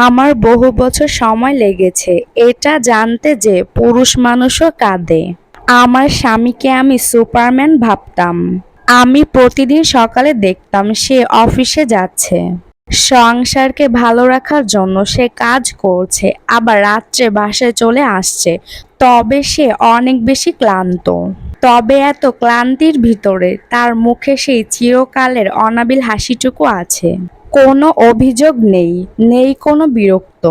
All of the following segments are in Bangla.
আমার বহু বছর সময় লেগেছে এটা জানতে যে পুরুষ মানুষও কাঁদে। আমার স্বামীকে আমি সুপারম্যান ভাবতাম। আমি প্রতিদিন সকালে দেখতাম সে অফিসে যাচ্ছে, সংসারকে ভালো রাখার জন্য সে কাজ করছে, আবার রাত্রে বাসায় চলে আসছে। তবে সে অনেক বেশি ক্লান্ত। তবে এত ক্লান্তির ভিতরে তার মুখে সেই চিরকালের অনাবিল হাসিটুকু আছে। কোনো অভিযোগ নেই, নেই কোনো বিরক্ত।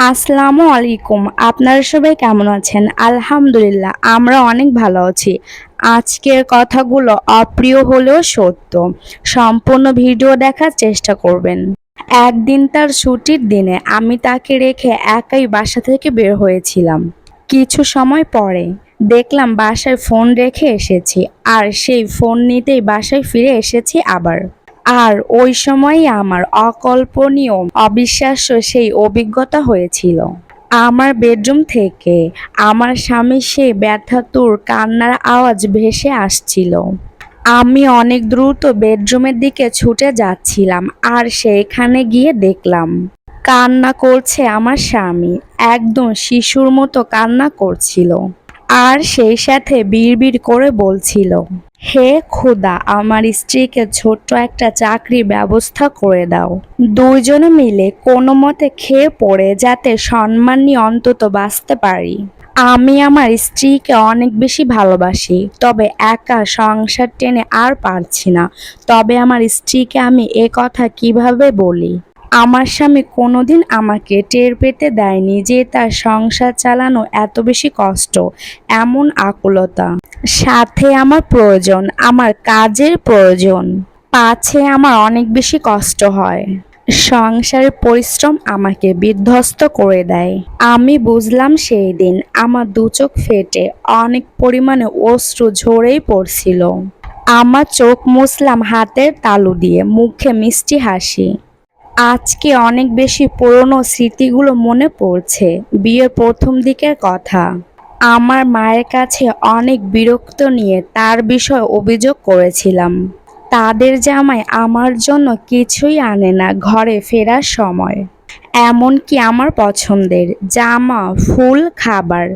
আসসালামু আলাইকুম, আপনারা সবাই কেমন আছেন? আলহামদুলিল্লাহ, আমরা অনেক ভালো আছি। আজকের কথাগুলো অপ্রিয় হলেও সত্য। সম্পূর্ণ ভিডিও দেখার চেষ্টা করবেন। একদিন তার ছুটির দিনে আমি তাকে রেখে একাই বাসা থেকে বের হয়েছিলাম। কিছু সময় পরে দেখলাম বাসায় ফোন রেখে এসেছি, আর সেই ফোন নিতেই বাসায় ফিরে এসেছি আবার। আর ওই সময়ই আমার অকল্পনীয়, অবিশ্বাস্য সেই অভিজ্ঞতা হয়েছিল। আমার বেডরুম থেকে আমার স্বামীর সেই ব্যথাতুর কান্নার আওয়াজ ভেসে আসছিল। আমি অনেক দ্রুত বেডরুমের দিকে ছুটে যাচ্ছিলাম, আর সেখানে গিয়ে দেখলাম কান্না করছে আমার স্বামী। একদম শিশুর মতো কান্না করছিল, আর সেই সাথে বিড়বিড় করে বলছিল, হে খোদা, আমার স্ত্রীকে ছোট্ট একটা চাকরির ব্যবস্থা করে দাও। দুইজনে মিলে কোনো মতে খেয়ে পড়ে যাতে সম্মান নিয়ে অন্তত বাঁচতে পারি। আমি আমার স্ত্রীকে অনেক বেশি ভালোবাসি, তবে একা সংসার টেনে আর পারছি না। তবে আমার স্ত্রীকে আমি এ কথা কিভাবে বলি? আমার স্বামী কোনোদিন আমাকে টের পেতে দেয়নি যে তার সংসার চালানো এত বেশি কষ্ট, এমন আকুলতা। সাথে আমার প্রয়োজন, আমার কাজের প্রয়োজন। পাছে আমার অনেক বেশি কষ্ট হয়। সংসারের পরিশ্রম আমাকে বিধ্বস্ত করে দেয়। আমি বুঝলাম সেই দিন আমার দু চোখ ফেটে অনেক পরিমাণে অশ্রু ঝরেই পড়ছিল। আমার চোখ মুছলাম হাতের তালু দিয়ে, মুখে মিষ্টি হাসি। আজকে অনেক বেশি পুরনো স্মৃতিগুলো মনে পড়ছে। বিয়ের প্রথম দিকের কথা। আমার মায়ের কাছে অনেক বিরক্ত নিয়ে তার বিষয়ে অভিযোগ করেছিলাম। তাদের জামাই আমার জন্য কিছুই আনে না ঘরে ফেরার সময়। এমনকি আমার পছন্দের জামা, ফুল, খাবার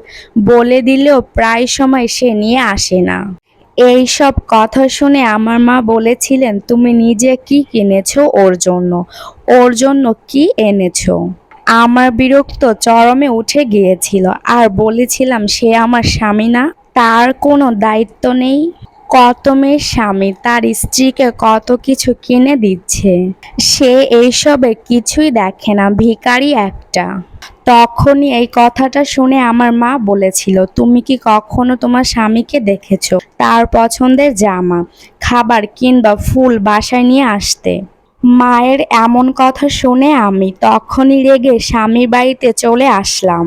বলে দিলেও প্রায় সময় সে নিয়ে আসে না। এই সব কথা শুনে আমার মা বলেছিলেন, তুমি নিজে কি কিনেছো ওর জন্য, ওর জন্য কি এনেছো? আমার বিরক্ত চরমে উঠে গিয়েছিল, আর বলেছিলাম সে আমার স্বামী না, তার কোনো দায়িত্ব নেই। কত মেয়ের স্বামী তার স্ত্রীকে কত কিছু কিনে দিচ্ছে, সে এইসবে কিছুই দেখে না, ভিখারি একটা। তখনই এই কথাটা শুনে আমার মা বলেছিল, তুমি কি কখনো তোমার স্বামীকে দেখেছো তার পছন্দের জামা, খাবার কিংবা ফুল বাসায় নিয়ে আসতে? মায়ের এমন কথা শুনে আমি তখনই রেগে স্বামীর বাড়িতে চলে আসলাম।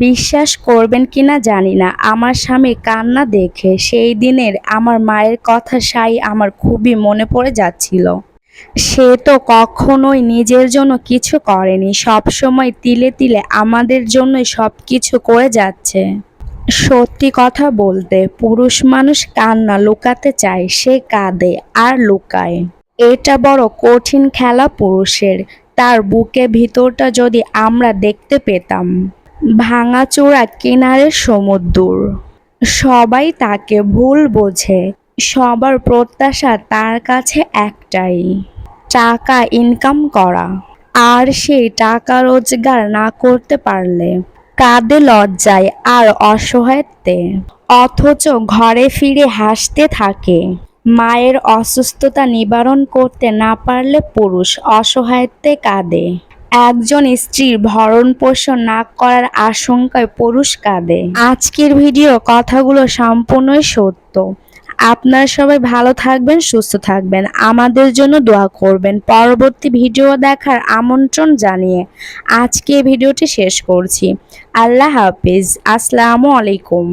বিশ্বাস করবেন কিনা জানি না, আমার স্বামীর কান্না দেখে সেই দিনের আমার মায়ের কথা আমার খুবই মনে পড়ে যাচ্ছিল। সে তো কখনোই নিজের জন্য কিছু করেনি, সবসময় তিলে তিলে আমাদের জন্যই সব কিছু করে যাচ্ছে। সত্যি কথা বলতে, পুরুষ মানুষ কান্না লুকাতে চায়, সে কাঁদে আর লুকায়। এটা বড় কঠিন খেলা পুরুষের। তার বুকে ভিতরটা যদি আমরা দেখতে পেতাম। ভাঙাচোরা কিনারের সমুদ্র। সবাই তাকে ভুল বোঝে, সবার প্রত্যাশা তার কাছে একটাই, টাকা ইনকাম করা। আর সেই টাকা রোজগার না করতে পারলে কাঁদে লজ্জায় আর অসহায়ত্বে। অথচ ঘরে ফিরে হাসতে থাকে। মায়ের অসুস্থতা নিবারণ করতে না পারলে পুরুষ অসহায়ত্বে কাঁদে। একজন স্ত্রীর ভরণ পোষণ না করার আশঙ্কায় পুরুষ কাঁদে। আজকের ভিডিও কথাগুলো সম্পূর্ণই সত্য। আপনারা সবাই ভালো থাকবেন, সুস্থ থাকবেন, আমাদের জন্য দোয়া করবেন। পরবর্তী ভিডিও দেখার আমন্ত্রণ জানিয়ে আজকে ভিডিওটি শেষ করছি। আল্লাহ হাফিজ। আসসালামু আলাইকুম।